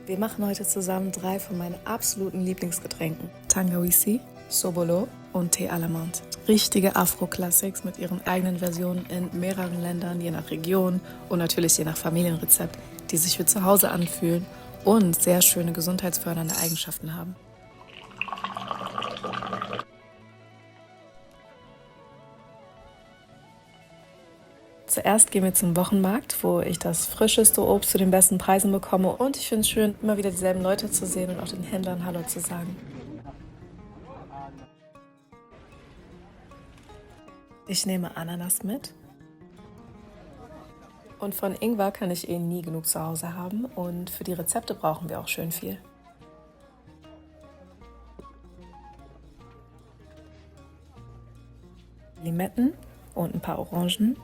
Wir machen heute zusammen 3 von meinen absoluten Lieblingsgetränken. Tangawizi, Sobolo und Tee à la Menthe. Richtige Afro-Classics mit ihren eigenen Versionen in mehreren Ländern, je nach Region und natürlich je nach Familienrezept, die sich wie zu Hause anfühlen und sehr schöne gesundheitsfördernde Eigenschaften haben. Zuerst gehen wir zum Wochenmarkt, wo ich das frischeste Obst zu den besten Preisen bekomme. Und ich finde es schön, immer wieder dieselben Leute zu sehen und auch den Händlern Hallo zu sagen. Ich nehme Ananas mit. Und von Ingwer kann ich nie genug zu Hause haben. Und für die Rezepte brauchen wir auch schön viel. Limetten und ein paar Orangen.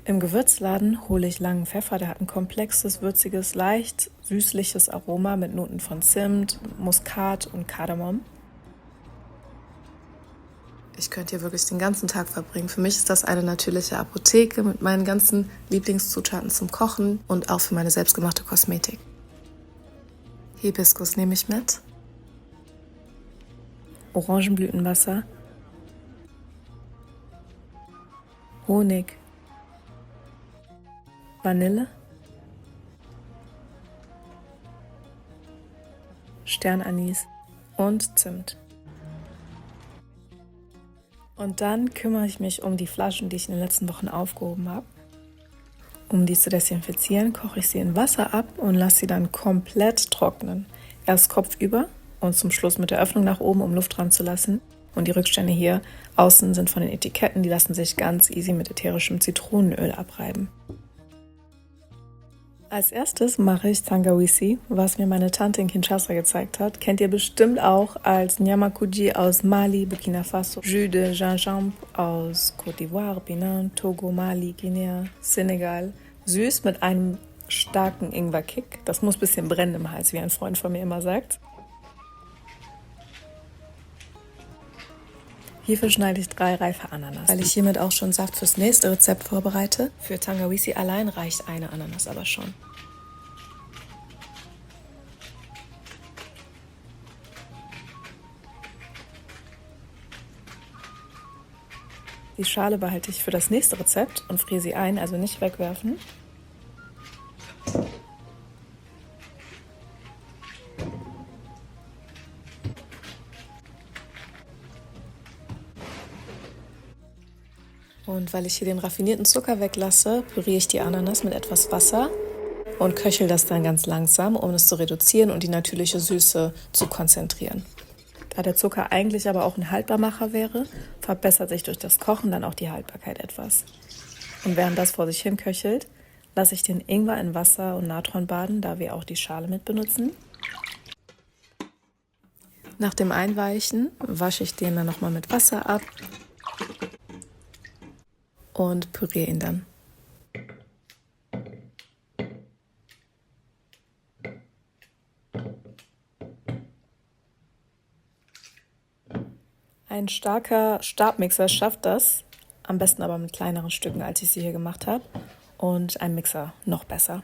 Im Gewürzladen hole ich langen Pfeffer, der hat ein komplexes, würziges, leicht süßliches Aroma mit Noten von Zimt, Muskat und Kardamom. Ich könnte hier wirklich den ganzen Tag verbringen. Für mich ist das eine natürliche Apotheke mit meinen ganzen Lieblingszutaten zum Kochen und auch für meine selbstgemachte Kosmetik. Hibiskus nehme ich mit. Orangenblütenwasser. Honig. Vanille, Sternanis und Zimt. Und dann kümmere ich mich um die Flaschen, die ich in den letzten Wochen aufgehoben habe. Um die zu desinfizieren, koche ich sie in Wasser ab und lasse sie dann komplett trocknen. Erst kopfüber und zum Schluss mit der Öffnung nach oben, um Luft dran zu lassen. Und die Rückstände hier außen sind von den Etiketten, die lassen sich ganz easy mit ätherischem Zitronenöl abreiben. Als erstes mache ich Tangawizi, was mir meine Tante in Kinshasa gezeigt hat. Kennt ihr bestimmt auch als Nyamakuji aus Mali, Burkina Faso, Jus de Gingembre aus Côte d'Ivoire, Benin, Togo, Mali, Guinea, Senegal. Süß mit einem starken Ingwer-Kick. Das muss ein bisschen brennen im Hals, wie ein Freund von mir immer sagt. Hierfür schneide ich 3 reife Ananas, weil ich hiermit auch schon Saft fürs nächste Rezept vorbereite. Für Tangawizi allein reicht eine Ananas aber schon. Die Schale behalte ich für das nächste Rezept und friere sie ein, also nicht wegwerfen. Und weil ich hier den raffinierten Zucker weglasse, püriere ich die Ananas mit etwas Wasser und köchel das dann ganz langsam, um es zu reduzieren und die natürliche Süße zu konzentrieren. Da der Zucker eigentlich aber auch ein Haltbarmacher wäre, verbessert sich durch das Kochen dann auch die Haltbarkeit etwas. Und während das vor sich hin köchelt, lasse ich den Ingwer in Wasser und Natron baden, da wir auch die Schale mit benutzen. Nach dem Einweichen wasche ich den dann nochmal mit Wasser ab und püriere ihn dann. Ein starker Stabmixer schafft das, am besten aber mit kleineren Stücken, als ich sie hier gemacht habe, und ein Mixer noch besser.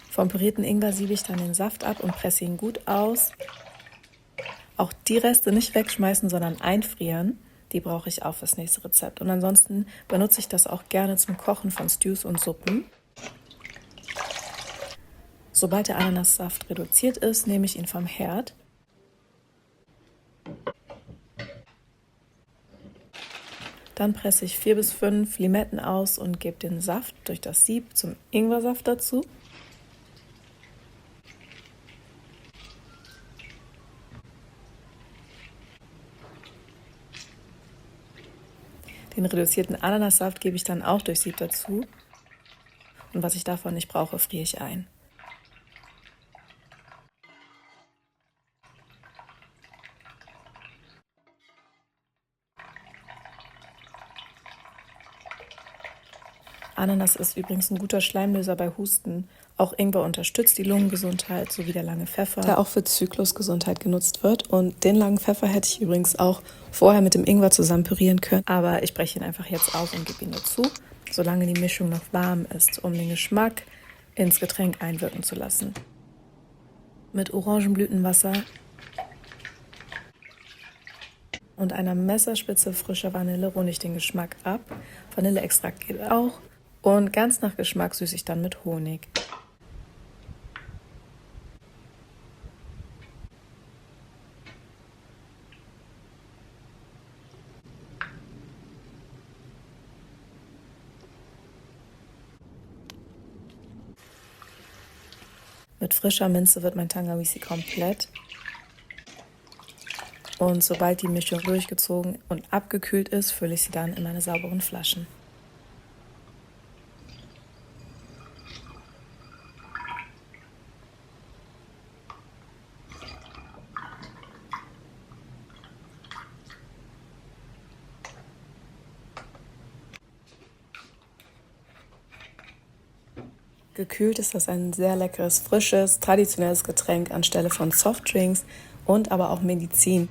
Vom pürierten Ingwer siebe ich dann den Saft ab und presse ihn gut aus. Auch die Reste nicht wegschmeißen, sondern einfrieren. Die brauche ich auch fürs nächste Rezept. Und ansonsten benutze ich das auch gerne zum Kochen von Stews und Suppen. Sobald der Ananassaft reduziert ist, nehme ich ihn vom Herd. Dann presse ich 4 bis 5 Limetten aus und gebe den Saft durch das Sieb zum Ingwersaft dazu. Den reduzierten Ananassaft gebe ich dann auch durch Sieb dazu. Und was ich davon nicht brauche, friere ich ein. Ananas ist übrigens ein guter Schleimlöser bei Husten. Auch Ingwer unterstützt die Lungengesundheit sowie der lange Pfeffer, der auch für Zyklusgesundheit genutzt wird. Und den langen Pfeffer hätte ich übrigens auch vorher mit dem Ingwer zusammen pürieren können. Aber ich breche ihn einfach jetzt auf und gebe ihn dazu, solange die Mischung noch warm ist, um den Geschmack ins Getränk einwirken zu lassen. Mit Orangenblütenwasser und einer Messerspitze frischer Vanille runde ich den Geschmack ab. Vanilleextrakt geht auch. Und ganz nach Geschmack süße ich dann mit Honig. Mit frischer Minze wird mein Tangawizi komplett. Und sobald die Mischung durchgezogen und abgekühlt ist, fülle ich sie dann in meine sauberen Flaschen. Gekühlt ist das ein sehr leckeres, frisches, traditionelles Getränk anstelle von Softdrinks und aber auch Medizin.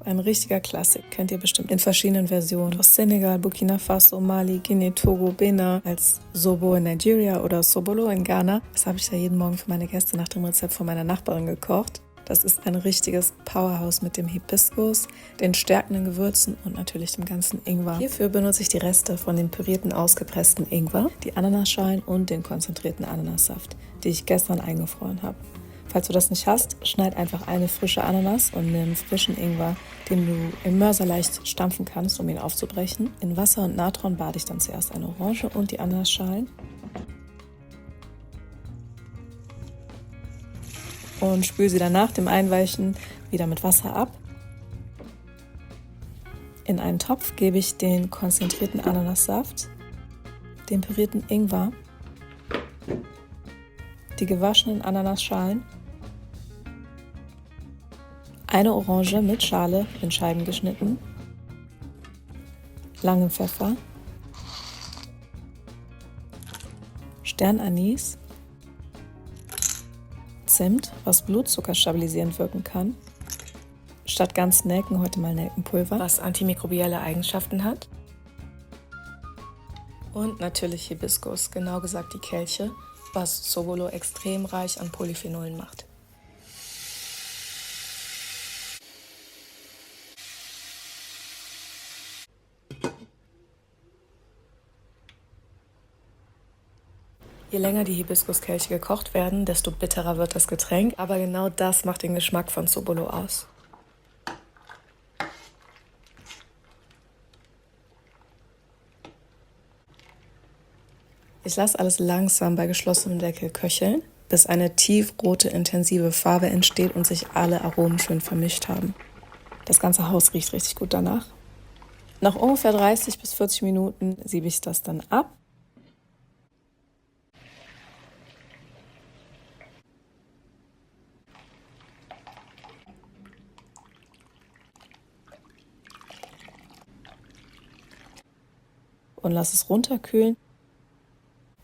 Ein richtiger Klassik, kennt ihr bestimmt in verschiedenen Versionen aus Senegal, Burkina Faso, Mali, Guinea, Togo, Benin, als Zobo in Nigeria oder Sobolo in Ghana. Das habe ich ja jeden Morgen für meine Gäste nach dem Rezept von meiner Nachbarin gekocht. Das ist ein richtiges Powerhouse mit dem Hibiskus, den stärkenden Gewürzen und natürlich dem ganzen Ingwer. Hierfür benutze ich die Reste von dem pürierten, ausgepressten Ingwer, die Ananasschalen und den konzentrierten Ananassaft, die ich gestern eingefroren habe. Falls du das nicht hast, schneid einfach eine frische Ananas und nimm frischen Ingwer, den du im Mörser leicht stampfen kannst, um ihn aufzubrechen. In Wasser und Natron bade ich dann zuerst eine Orange und die Ananasschalen. Und spüle sie dann nach dem Einweichen wieder mit Wasser ab. In einen Topf gebe ich den konzentrierten Ananassaft, den pürierten Ingwer, die gewaschenen Ananasschalen, eine Orange mit Schale in Scheiben geschnitten, langen Pfeffer, Sternanis, Zimt, was Blutzucker stabilisierend wirken kann. Statt ganz Nelken heute mal Nelkenpulver, was antimikrobielle Eigenschaften hat. Und natürlich Hibiskus, genau gesagt die Kelche, was Sobolo extrem reich an Polyphenolen macht. Je länger die Hibiskuskelche gekocht werden, desto bitterer wird das Getränk. Aber genau das macht den Geschmack von Sobolo aus. Ich lasse alles langsam bei geschlossenem Deckel köcheln, bis eine tiefrote, intensive Farbe entsteht und sich alle Aromen schön vermischt haben. Das ganze Haus riecht richtig gut danach. Nach ungefähr 30 bis 40 Minuten siebe ich das dann ab. Und lasse es runterkühlen,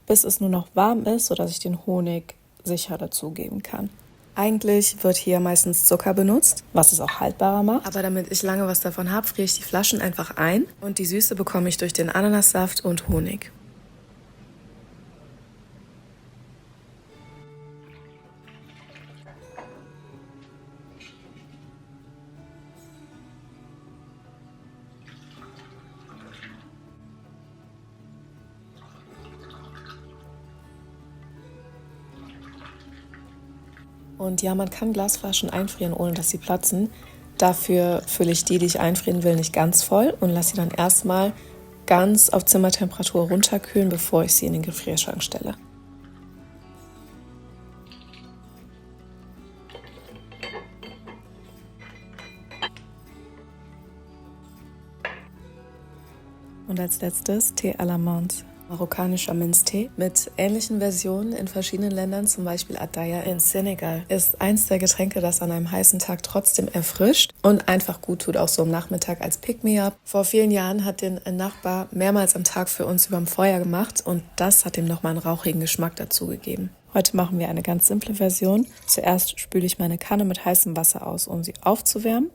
bis es nur noch warm ist, sodass ich den Honig sicher dazugeben kann. Eigentlich wird hier meistens Zucker benutzt, was es auch haltbarer macht. Aber damit ich lange was davon habe, friere ich die Flaschen einfach ein. Und die Süße bekomme ich durch den Ananassaft und Honig. Und ja, man kann Glasflaschen einfrieren, ohne dass sie platzen. Dafür fülle ich die ich einfrieren will, nicht ganz voll und lasse sie dann erstmal ganz auf Zimmertemperatur runterkühlen, bevor ich sie in den Gefrierschrank stelle. Und als letztes Tee à la Menthe. Marokkanischer Minztee mit ähnlichen Versionen in verschiedenen Ländern, zum Beispiel Adaya in Senegal, ist eins der Getränke, das an einem heißen Tag trotzdem erfrischt und einfach gut tut, auch so am Nachmittag als Pick-me-up. Vor vielen Jahren hat den Nachbar mehrmals am Tag für uns überm Feuer gemacht und das hat ihm nochmal einen rauchigen Geschmack dazu gegeben. Heute machen wir eine ganz simple Version. Zuerst spüle ich meine Kanne mit heißem Wasser aus, um sie aufzuwärmen.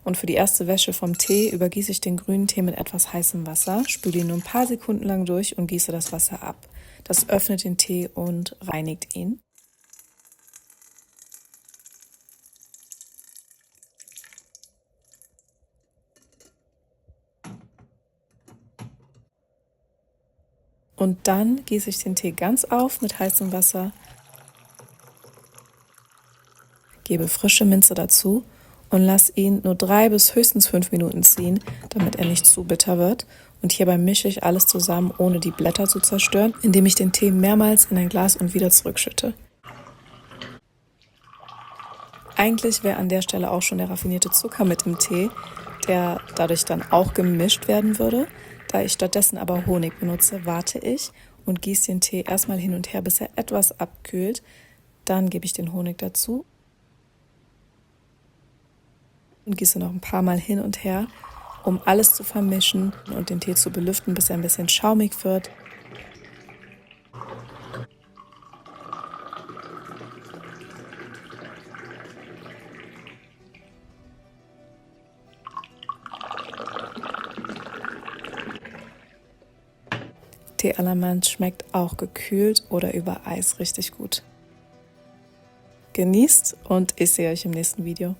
Und für die erste Wäsche vom Tee übergieße ich den grünen Tee mit etwas heißem Wasser, spüle ihn nur ein paar Sekunden lang durch und gieße das Wasser ab. Das öffnet den Tee und reinigt ihn. Und dann gieße ich den Tee ganz auf mit heißem Wasser, gebe frische Minze dazu und lasse ihn nur 3 bis höchstens 5 Minuten ziehen, damit er nicht zu bitter wird. Und hierbei mische ich alles zusammen, ohne die Blätter zu zerstören, indem ich den Tee mehrmals in ein Glas und wieder zurückschütte. Eigentlich wäre an der Stelle auch schon der raffinierte Zucker mit im Tee, der dadurch dann auch gemischt werden würde. Da ich stattdessen aber Honig benutze, warte ich und gieße den Tee erstmal hin und her, bis er etwas abkühlt. Dann gebe ich den Honig dazu und gieße noch ein paar Mal hin und her, um alles zu vermischen und den Tee zu belüften, bis er ein bisschen schaumig wird. Tee à la Menthe schmeckt auch gekühlt oder über Eis richtig gut. Genießt und ich sehe euch im nächsten Video.